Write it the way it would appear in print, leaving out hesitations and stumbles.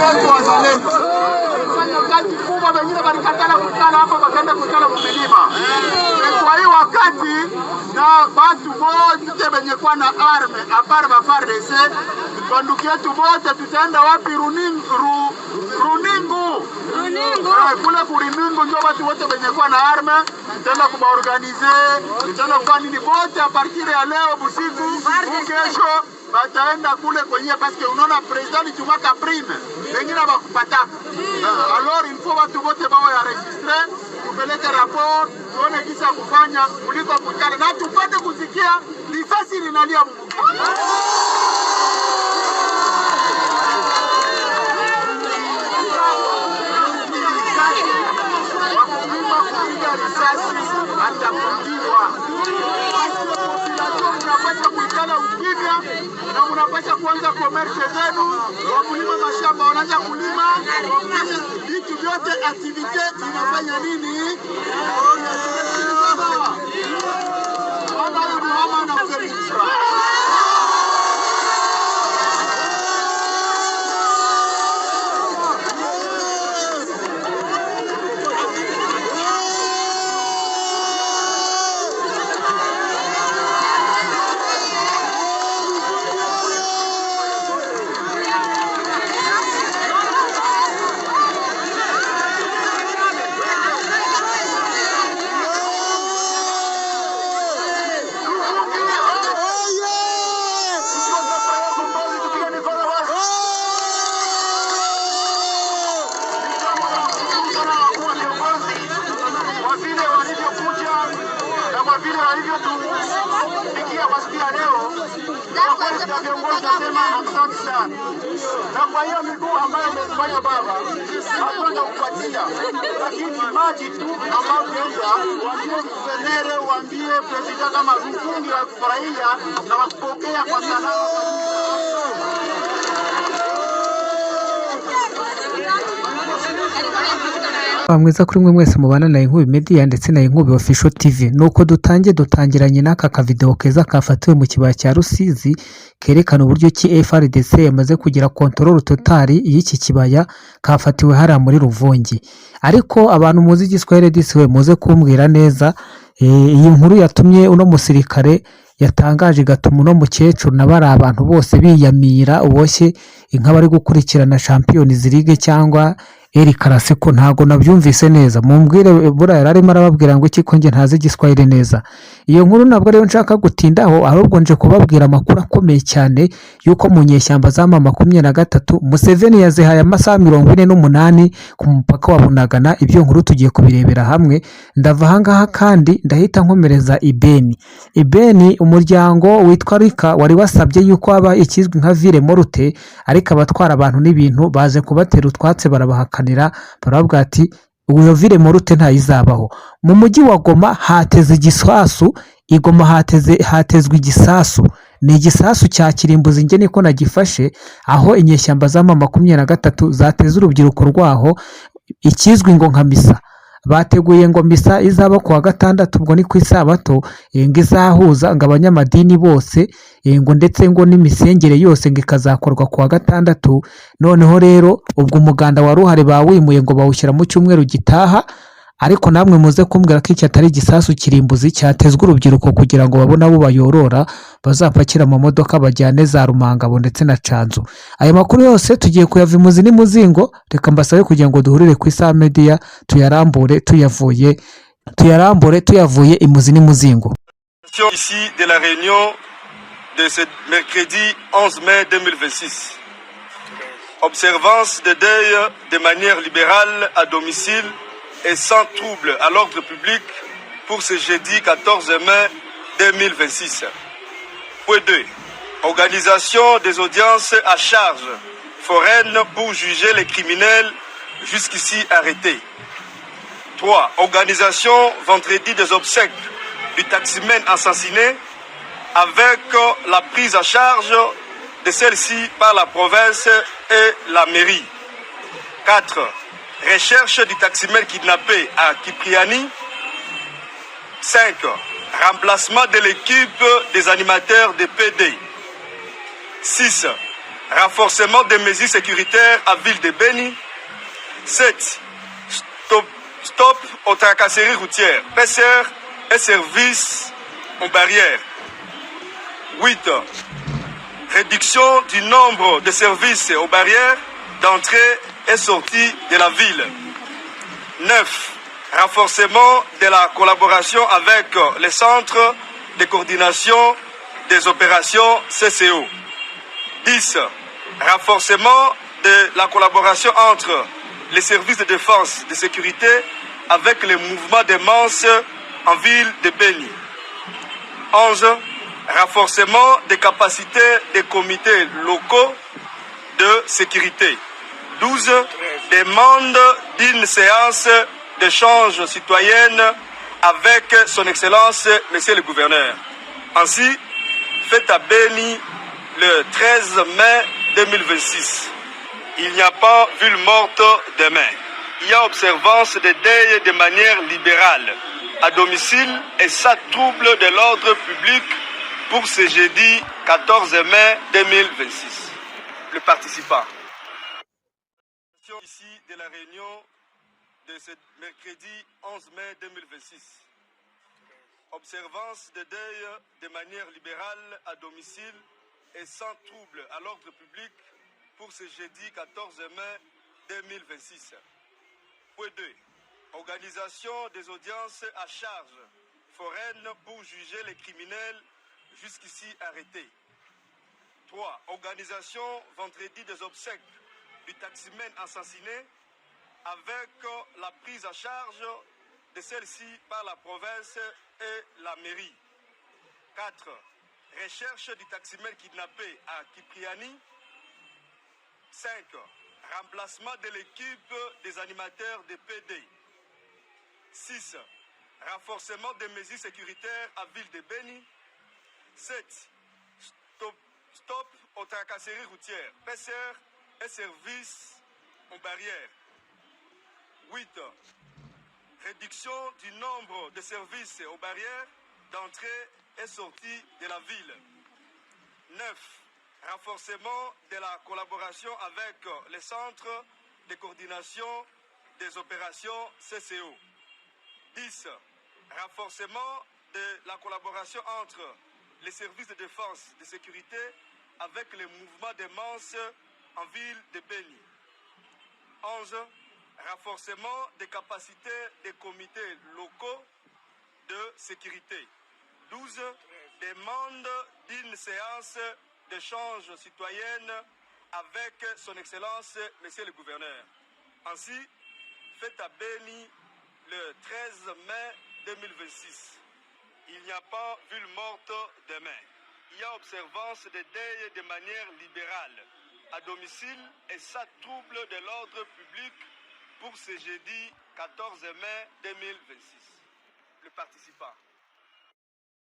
wetu wazalendo. Fanya kazi kubwa, wengine walikatala kukala hapo wakaenda kukala mlima. Kwa hiyo wakati na watu wote wenye kwa na arme apara ba FARDC, banduki yetu wote tutaenda wapi? Runingu. Kule Runingu ndio watu wote wenye kwa na arme tutaenda kubaorganize, tutaenda kwa nini wote a partir ya leo busiku kesho bataenda kule kwenye paske unaona president tumaka prime wengine bakupata. Alors il faut watu wote bao ya registre kupeleka rapport tuone kisa kufanya kuliko kukana na tupate kusikia risasi linalia Mungu. Mnapasha kuikala ukimya na mnapasha kuanza komerse zenu. Wakulima mashamba wanaanza kulima, vitu vyote aktivite inafanya nini? Mama na Felixra na kwa hiyo miguu ambayo umefanya baba hatuenda kupatia, lakini maji tu ambayo kwanza waambie guvernere, waambie president kama Rufungi wa kufurahia na wakupokea kwa sana. Mwiza kuri mwe mwese mubana na Inkubi Media ndetse na Inkubi Official TV. Nuko dutangiranye n'aka kavideo keza kafatiwe mu kibaya cya Rusizi kerekana uburyo ki FARDC yamaze kugira control totali y'iki kibaya kafatiwe hara muri Ruvungi. Ariko abantu muzi Giswahili disiwe muze kumbwira neza iyi nkuru yatumye uno musirikare yatangaje gatuma uno mukecuru nabari abantu bose biyamira uboshye inka bari gukurikirana Champions League cyangwa El Clasico. Ntago nabyumvise neza, mumbwire bura yararimo arababwira ngo iki ko nge ntazi Giswahili neza. Iyo nkuru nabwo rero nshaka gutindaho, ahubwo nje kubabwira amakuru akomeye cyane yuko mu nyeshyamba za mama 23 Museveni yazihaye amasaha 48 ku mupaka wa Bunagana. Ibyo nkuru tugiye kubirebera hamwe. Ndava ahangaha kandi ndahita nkomereza Ibeni umuryango witwa Rika wari wasabye yuko aba ikizwi nka Ville Morte, ariko abatwara abantu n'ibintu baje kubatera utwatse barabahakanira, baravuga ati uyo Ville Morte ntayizabaho. Mu mujyi wa Goma hateze igisasu, igoma hatezwe igisasu, ni igisasu cya kirimbuzi nge niko nagifashe, aho inyeshyamba za mama 23 zateze urubyiruko rwaho ikizwi ngo nka misa. Bateguye ngo misa izaba kuwa gatandatu, ubwo ni ku isabato, ngo izahuza ngo abanyamadini bose, ngo ndetse ngo n'imisengere yose ngo ikazakorwa kuwa gatandatu. Noneho rero ubwo umuganda wa ruhare bawimuye ngo bawushyira mu cyumweru gitaha. Ariko namwe muze kumbwira ko iki atari igisasu kirimbuzi cyatezwe urubyiruko kugira ngo babone abo bayorora bazapakira mu modoka bajyane za Rumangabo ndetse na Canzu. Aya makuru yose tugiye kuyava imuzi n'imuzingo, reka mbasabe kugira ngo duhurire ku Isa Media tuyarambure tuyavuye imuzi n'imuzingo. Ici de la réunion de ce mercredi 11 mai 2026. Observance de deuil de manière libérale à domicile et sans trouble à l'ordre public pour ce jeudi 14 mai 2026. Point 2. Organisation des audiences à charge foraine pour juger les criminels jusqu'ici arrêtés. 3. Organisation vendredi des obsèques du taximan assassiné avec la prise à charge de celle-ci par la province et la mairie. 4. Recherche du taximan kidnappé à Kipriani. 5. Remplacement de l'équipe des animateurs de PD. 6. renforcement des mesures sécuritaires à ville de Beni. 7. Stop aux tracasseries routières, PCR et services aux barrières. 8. Réduction du nombre de services aux barrières d'entrée et sortie de la ville. 9. Renforcement de la collaboration avec les centres de coordination des opérations CCO. 10. Renforcement de la collaboration entre les services de défense et de sécurité avec les mouvements de masse en ville de Beni. 11. Renforcement des capacités des comités locaux de sécurité. 12. Demande d'une séance d'échange citoyenne avec son Excellence, Monsieur le Gouverneur. Ainsi, fait à Beni le 13 mai 2026. Il n'y a pas ville morte demain. Il y a observance des deuils de manière libérale, à domicile et sans trouble de l'ordre public pour ce jeudi 14 mai 2026. Le participant. Ici de la réunion de ce mercredi 11 mai 2026. Observance des deuils de manière libérale à domicile et sans trouble à l'ordre public pour ce jeudi 14 mai 2026. Point 2. Organisation des audiences à charge foraine pour juger les criminels jusqu'ici arrêtés. 3. Organisation vendredi des obsèques du taximan assassiné avec la prise à charge de celle-ci par la province et la mairie. 4. Recherche du taximan kidnappé à Kipriani. 5. Remplacement de l'équipe des animateurs de PD. 6. Renforcement des mesures sécuritaires à ville de Beni. 7. Stop aux tracasseries routières, PCR et services aux barrières. 8. Réduction du nombre de services aux barrières d'entrée et sortie de la ville. 9. Renforcement de la collaboration avec les centres de coordination des opérations CCO. 10. Renforcement de la collaboration entre les services de défense et de sécurité avec les mouvements de masse en ville de Beni. 11. Renforcement des capacités des comités locaux de sécurité. 12. Demande d'une séance d'échange citoyenne avec son Excellence, Monsieur le Gouverneur. Ainsi, fait à Beni le 13 mai 2026. Il n'y a pas ville morte demain. Il y a observance des deuils de manière libérale, à domicile et sans trouble de l'ordre public pour ce jeudi 14 mai 2026. Le participant.